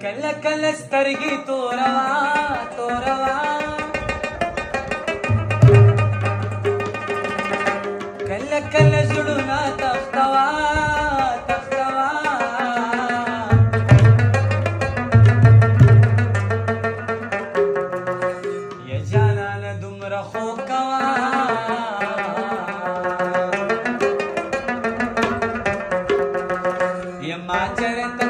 کله کله سترګې توروا توروا کله کله زړونه تختوا تختوا یا جانانه دومره خو کوا یا ما چرته